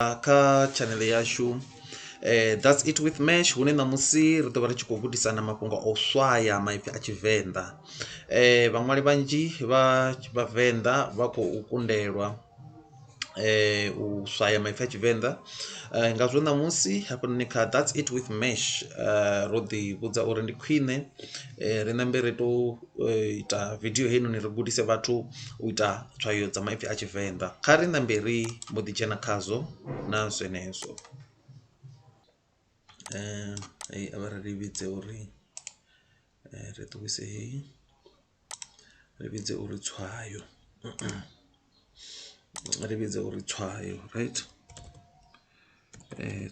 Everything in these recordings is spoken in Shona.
Kha channel yashu that's it with mesh hune namusi ri ḓo vha ri tshi khou gudisana mafhungo o swaya maipfi a Tshivenḓa. Vhaṅwali vhanzhi vha Vhavenḓa vha khou kundelwa u swaya maipfi a Tshivenḓa ngazwo ṋamusi hafhanoni kha that's it with mesh ro ḓi vhudza uri ndi khwine ri ṋambe ri tou ita video heinoni ri gudise vhathu u ita tswayo dza maipfi a Tshivenḓa. Kha ri ṋambe ri mbo ḓi dzhena khazwo na zwenezwo. Hei a vha ri vhidze uri ri ṱuwise hei ri vhidze uri tswayo ri vhidze uri tswayo right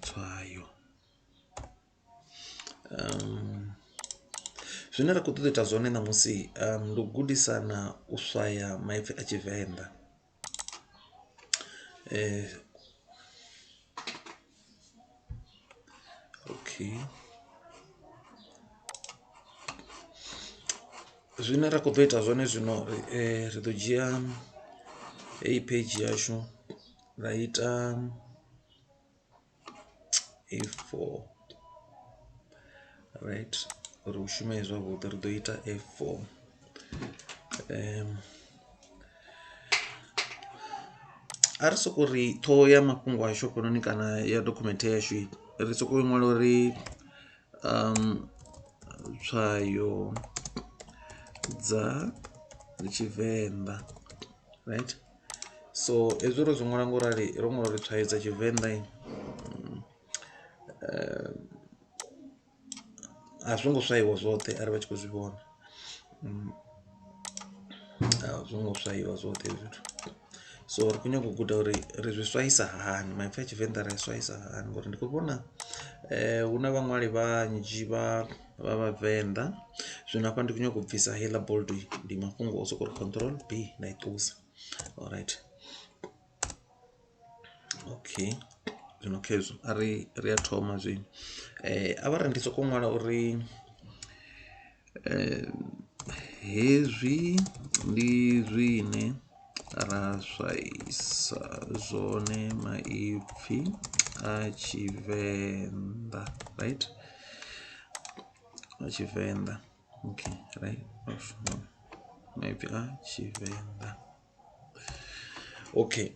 tswayo zwine ra khou ṱoḓa ita zwone ṋamusi ndi u gudisana u swaya maipfi a Tshivenḓa. Okay, zwine ra khou ḓo ita zwone zwino ri ḓo dzhia heyi page yashu ra ita A4 right uri hu shume zwavhuḓi ri ḓo ita A4 a ri soko ri ṱhoho ya mafhungo ashu hafhanoni kana ya document yashu ri soko ṅwala uri tswayo dza Tshivenḓa right. So hezwi ro zwi ṅwala ngorali ro ṅwala uri tswayo dza Tshivenḓa a zwo ngo swayiwa zwoṱhe ari vha tshi khou zwi vhona a zwo ngo swayiwa zwoṱhe zwithu. So ri khou nyaga u guda uri ri zwi swaisa hani maipfi a Tshivenḓa ri swaisa hani ngori ndi khou vhona hu na vhaṅwali vhanzhi vha Vhavenḓa. Zwino hafha ndi khou nyaga u bvisa heiḽa bold ndi mafhungo o sokou ri control B nda i ṱusa alright. Okay, zwino khezwo ri a thoma zwino a vha ri ndi sokou ṅwala uri hezwi ndi zwine ra swaisa zwone maipfi a Tshivenḓa right a Tshivenḓa. Okay right maipfi a Tshivenḓa. Okay,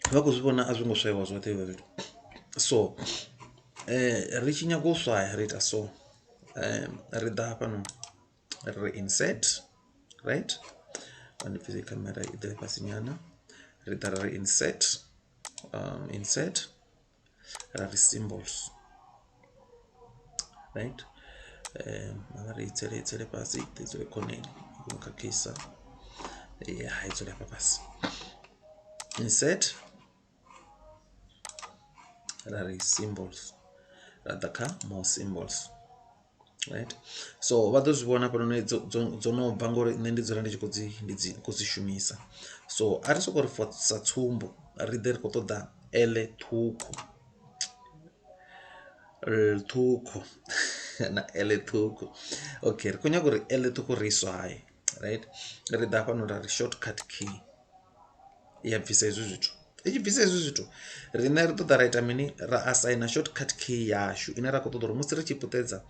vha khou zwi vhona a zwi ngo swayiwa zwoṱhe hezwo zwithu. So ri tshi nyaga u swaya ri ita so ri ḓa hafhanoni ri insert right ndi bvise kamera i ḓe fhasi nyana ri ḓa ri insert ra ri symbols right mara ri tsele fhasi i dzule khoneni u khakhisa ya i dzule hafha fhasi insert ra ri symbols ra ḓa kha more symbols right. So vha ḓo zwi vhona hafhanoni dzo no bva ngori nṋe ndi dzula ndi tshi khou dzi shumisa. So a ri soko ri for sa tsumbo ri ḓe ri khou ṱoḓa ele ṱhukhu na ele ṱhukhu. Okay, ri khou nyaga uri ele ṱhukhu ri swaye right ri ḓa hafhanoni ra ri shortcut key ya bvisa hezwi zwithu. I tshi bvisa hezwi zwithu riṋe ri ṱoḓa ra ita mini ra assigner shortcut key yashu ine ra khou ṱoḓa uri musi ri tshi puṱedza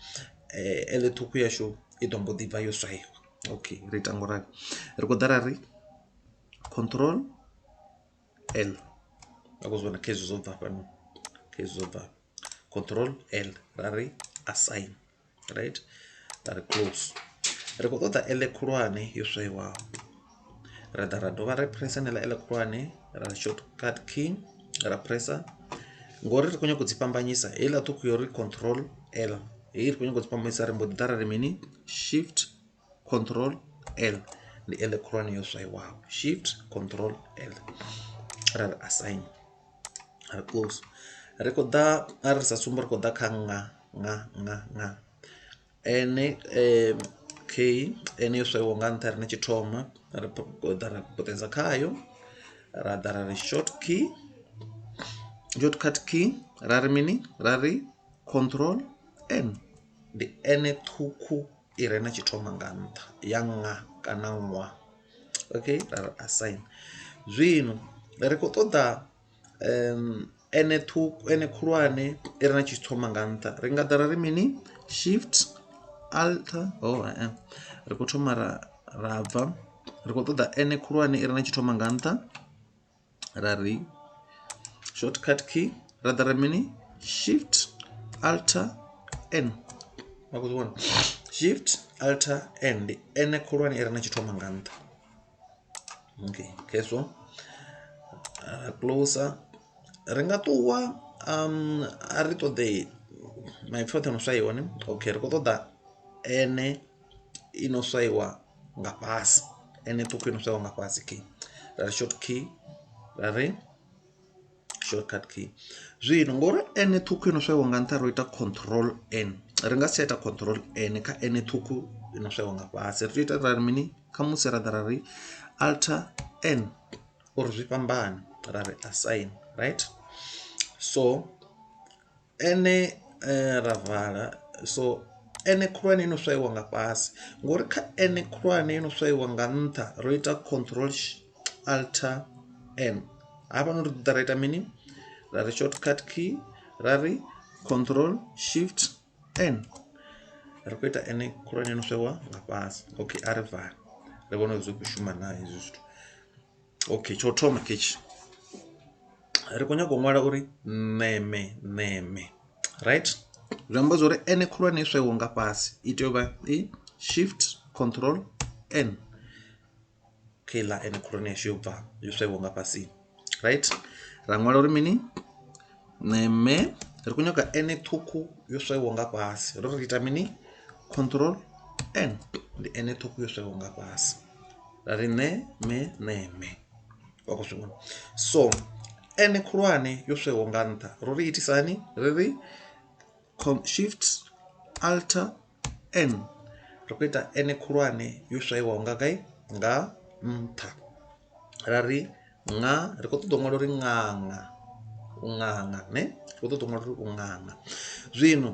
ele ṱhukhu yashu i ḓo mbo ḓi bva yo swayiwa. Okay, ri ita ngorali ri khou ḓa ra ri control L vha khou zwi vhona khezwi zwo bva hafhanoni khezwi zwo bva control L ra ri assign right ra ri close. Ri khou ṱoḓa ele khulwane yo swayiwaho ra ḓa ra dovha ri pressa na ele khulwane ra shortcut key ra pressa ngori ri khou nyaga u dzi fhambanyisa heiḽa ṱhukhu yo ri control L hei ri khou nyaga u dzi fhambanyisa ri mbo ḓi ḓa ra ri mini shift control L ndi ele khulwane yo swayiwaho shift control L ra ri assign ra close. Ri khou ḓa a ri sa sumba ri khou ḓa kha nga ene ene yo swayiwa nga nṱha ri na tshi thoma ri khou ḓa ra puṱedza khayo ra ḓa ra ri shortcut key ra ri mini ra ri control N ndi ene ṱhukhu i re na tshithoma nga nṱha ya nga kana ṅwa. Okay, ra ri assign. Zwino ri khou ṱoḓa ene khulwane i re na tshithoma nga nṱha ri nga ḓa ra ri mini shift alt ri khou thoma ra bva ri khou ṱoḓa ene khulwane i re na tshithoma nga nṱha ra ri shortcut key ra ḓa ra mini shift alt n wa khou vhona shift alt n ndi ene khulwane i re na tshithoma nga nṱha. Okay so closer ri nga ṱuwa a ri ṱoḓe maipfi oṱhe no swaiwa ni okay ri khou ṱoḓa ene i no swaiwa nga fhasi ene ṱhukhu i no swaiwa nga fhasi key ra ri short key ra ri shortcut key. Zwino ngori ene ṱhukhu i no swaiwa nga nṱha ro ita control n ri nga si tsha ita control n kha ene ṱhukhu i no swaiwa nga fhasi ri tea u ita ra ri mini kha musi ra ḓa ra ri alt n uri zwi fhambane ra ri assign right. So ene ra vala so ene khulwane i no swaiwa nga fhasi ngori kha ene khulwane i no swaiwa nga nṱha ro ita control alt n hafha no ri ḓa ra ita mini ra ri shortcut key ra ri control shift n ri khou ita ene khulwane i no swaiwa nga fhasi. Okay a ri vala ri vhona uri zwi khou shuma na hezwi zwithu. Okay tsho thoma ketshi ri khou nyaga u ṅwala uri neme right zwi amba zwori ene khulwane i swaiwa nga fhasi i tea u vha i shift control n kha iḽa ene khulwane yashu yo bva yo swaiwa nga fhasi right ra ṅwala uri mini neme ri khou nyaga ene ṱhukhu yo swaiwa nga fhasi ro ri ita mini control n ndi ene ṱhukhu yo swaiwa nga fhasi ra ri neme wa khou zwi vhona. So ene khulwane yo swaiwa nga nṱha ro ri itisa hani ri ri shift alt n ri khou ita ene khulwane yo swaiwaho nga gai nga nṱha ra ri nga ri khou ṱoḓa u ṅwala uri ṅanga u ṅanga ne ri khou ṱoḓa u ṅwala uri u ṅanga. Zwino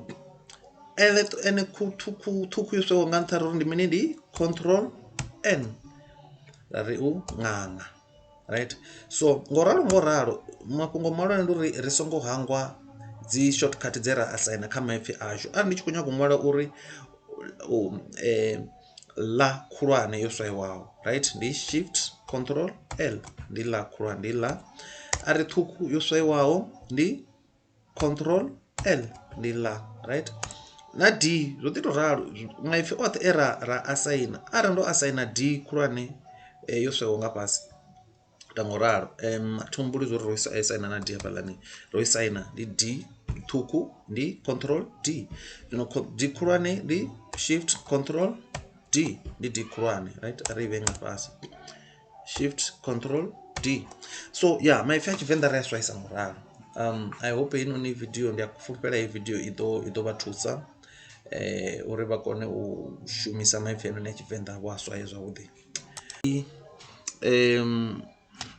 ene ṱhukhu yo swaiwaho nga nṱha ri ndi mini ndi control n ra ri u ṅanga right. So ngoralo mafhungo malwane ndi uri ri songo hangwa dzi shortcut dze ra assign kha maipfi ashu arali ndi tshi khou nyaga u ṅwala uri ḽa khulwane yo swaiwaho right ndi shift control l ndi ḽa khulwane ndi ḽa ari ṱhukhu yo swaiwaho ndi control l ndi ḽa right na d zwo ḓi tou ralo maipfi oṱhe e ra assign arali ndo assign d khulwane yo swaiwaho nga fhasi ta ngoralo thumbuli zwo ro assign na d hafhaḽani ro assign ndi d ṱhukhu ndi control d zwino d khulwane ndi shift control d ndi d khulwane right ari vhe nga fhasi shift control d. So yeah maipfi a Tshivenḓa ri a swaisa ngoralo. I hope heinoni video ndi a fulufhela hei video i ḓo vha thusa uri vha kone u shumisa maipfi heinoni a Tshivenḓa vho a swaye zwavhuḓi.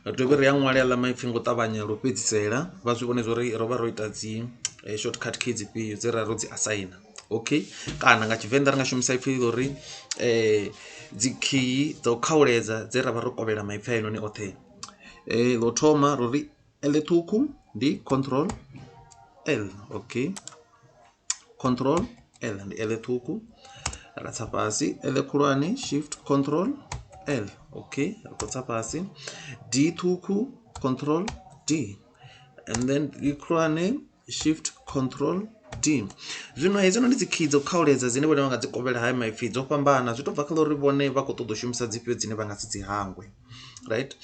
Ri dovhe ri a ṅwale aḽa maipfi ngo ṱavhanya lwo fhedzisela vha zwi vhone zwori ro vha ro ita dzi shortcut key dzifhio dze ra ro dzi assign okay kana nga Tshivenḓa ri nga shumisa ipfi ḽori dzi key dzo khahuledza dze ra vha ro kovhela maipfi heinoni oṱhe. Ḽo thoma ro ri l ṱhukhu ndi control l okay control l ndi l ṱhukhu ra tsa fhasi l khulwane shift control l okay ri khou tsa fhasi d ṱhukhu control d and then d khulwane shift control d. Zwino hedzo ndi dzi key dzo khahuledza dzine vhone vha nga dzi kovhela hai maipfi dzo fhambana zwi to bva kha uri vhone vha khou ṱoḓa u shumisa dzifhio dzine vha nga si dzi hangwe right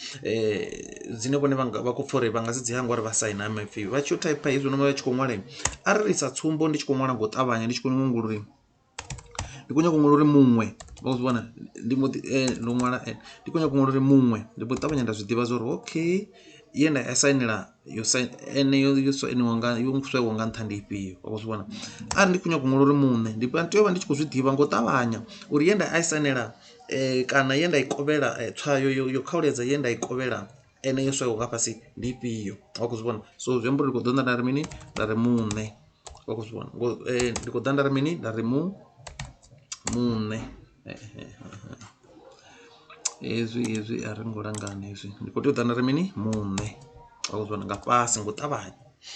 dzine vhone vha khou pfha uri vha nga si dzi hangwe uri vha sign ha maipfi vha tshi type hezwi no vha tshi khou ṅwala arali sa tsumbo ndi tshi khou ṅwala ngo ṱavhanya ndi tshi khou ṅwala uri ndi khou nyaga u ṅwala uri muṅwe vha zwi vhona ndi mbo ndo ṅwala ndi khou nyaga u ṅwala uri muṅwe ndi mbo ṱavhanya nda zwi ḓivha zwori okay ye nda assignela yo ene yo sainiwa nga yo swaiwa nga nṱha ndi ifhio vha zwi vhona arali ndi khou nyaga u ṅwala uri muṅwe ndi tea u vha ndi tshi khou zwi ḓivha ngo ṱavhanya uri ye nda assignela kana ye nda i kovhela tswayo yo khahuledza ye nda i kovhela ene yo swaiwa nga fhasi ndi ifhio vha khou zwi vhona. So zwi amba uri ndi khou ḓa nda ri mini nda ri muṋe vha khou zwi vhona ndi khou ḓa nda ri mini nda ri muṋe hezwi a ri ngo langana hezwi ndi khou tea u ḓa nda ri mini muṋe wa zwi vhona nga fhasi ngo ṱavhanya.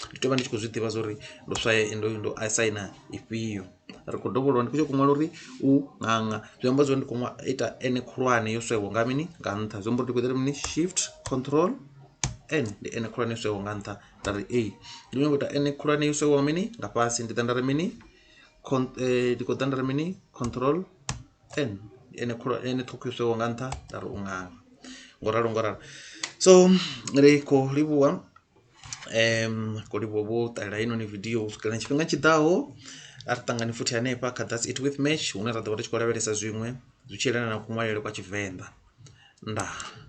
Ndi tea u vha ndi tshi khou zwi ḓivha zwori ndo swaya ndo asaina ifhio. Ri khou dovholwa ndi khou ṅwala uri u ṅaṅa, zwi amba zwori ndi khou ita N khulwane yo swaiwa nga mini, nga nṱha. Zwi amba uri ndi khou ita mini, shift control N, ndi N khulwane yo swaiwa nga nṱha, nda ri A. Ndi khou ita N khulwane yo swaiwa mini, nga fhasi, ndi ḓa nda ri mini, ndi khou ḓa nda ri mini, control N, N ṱhukhu yo swaiwa nga nṱha, nda ri u ṅaṅa, ngo ralo ngo ralo. So ri khou livhuwa vho ṱalela heinoni video u swikela tshifhinga tshiḓaho. A ri ṱangane futhi hanefha kha That's It with Mash, hune ra ḓo vha ri tshi khou lavhelesa zwiṅwe zwi tshi yelana na kuṅwalele kwa Tshivenḓa. Ndaa.